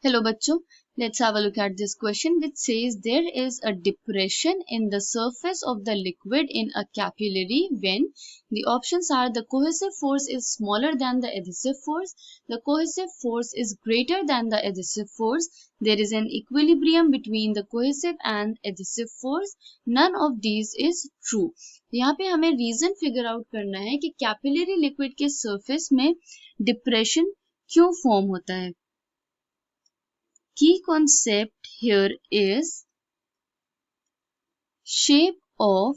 Hello बच्चों, let's have a look at this question which says there is a depression in the surface of the liquid in a capillary when the options are the cohesive force is smaller than the adhesive force, the cohesive force is greater than the adhesive force, there is an equilibrium between the cohesive and adhesive force, none of these is true. यहाँ पे हमें reason figure out करना है कि capillary liquid के surface में depression क्यों form होता है. Key concept here is shape of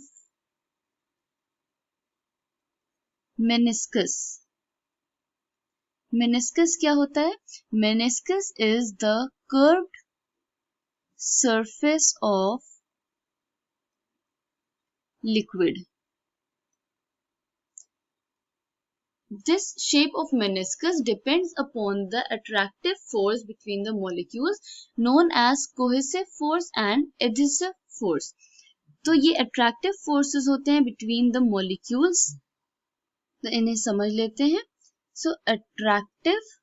meniscus. Meniscus क्या होता है? Meniscus is the curved surface of liquid. This shape of meniscus depends upon the attractive force between the molecules known as cohesive force and adhesive force. तो ये attractive forces होते हैं between the molecules. तो इन्हें समझ लेते हैं. So attractive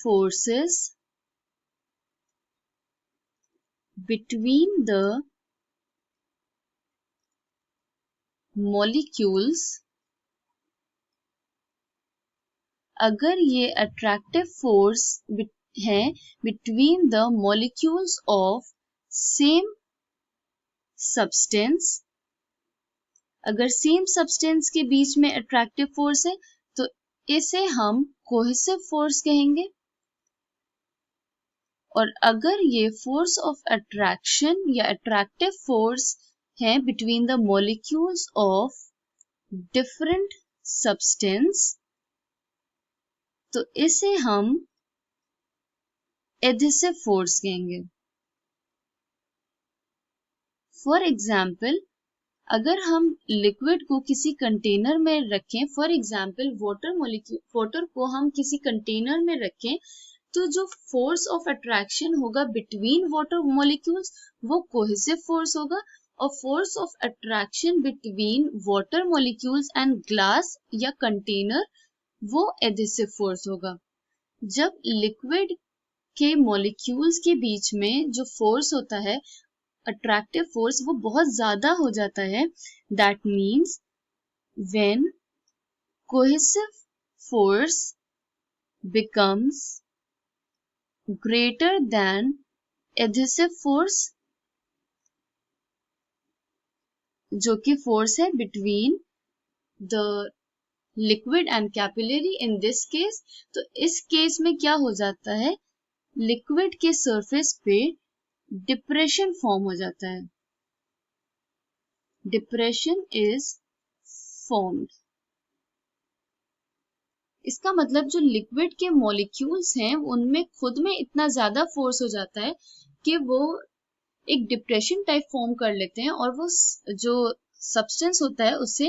forces between the molecules. अगर ये attractive force है between the molecules of same substance, अगर सेम सब्सटेंस के बीच में अट्रैक्टिव फोर्स है तो इसे हम कोहेसिव फोर्स कहेंगे. और अगर ये फोर्स ऑफ अट्रैक्शन या अट्रैक्टिव फोर्स है between the molecules of different substance तो इसे हम एडहेसिव फोर्स कहेंगे. फॉर एग्जाम्पल, अगर हम लिक्विड को किसी कंटेनर में रखें, फॉर एग्जाम्पल वाटर को हम किसी कंटेनर में रखें तो जो फोर्स ऑफ अट्रैक्शन होगा बिटवीन वाटर मॉलिक्यूल्स वो कोहेसिव फोर्स होगा और force of attraction between water molecules and glass या कंटेनर वो एडहेसिव फोर्स होगा. जब लिक्विड के मॉलिक्यूल्स के बीच में जो फोर्स होता है अट्रैक्टिव फोर्स वो बहुत ज्यादा हो जाता है. That means when cohesive force becomes greater than adhesive force, जो कि फोर्स है between the liquid and capillary in this case. तो इस केस में क्या हो जाता है, लिक्विड के सरफेस पे डिप्रेशन फॉर्म हो जाता है. Depression is formed. इसका मतलब जो लिक्विड के मॉलिक्यूल्स हैं उनमें खुद में इतना ज्यादा फोर्स हो जाता है कि वो एक डिप्रेशन टाइप फॉर्म कर लेते हैं और वो जो सब्सटेंस होता है उसे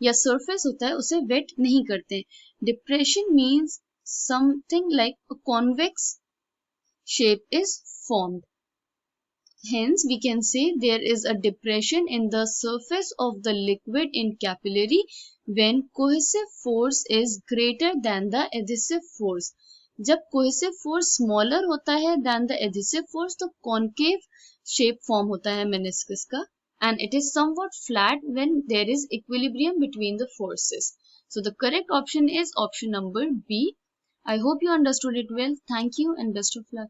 या सरफेस होता है उसे वेट नहीं करते. Depression means something like a convex shape is formed. Hence, we can say there is a depression in the surface of the liquid in capillary when cohesive force is greater than the adhesive force. जब cohesive force smaller होता है than the adhesive force तो concave shape form होता है meniscus का and it is somewhat flat when there is equilibrium between the forces. So the correct option is option number B. I hope you understood it well. Thank you and best of luck.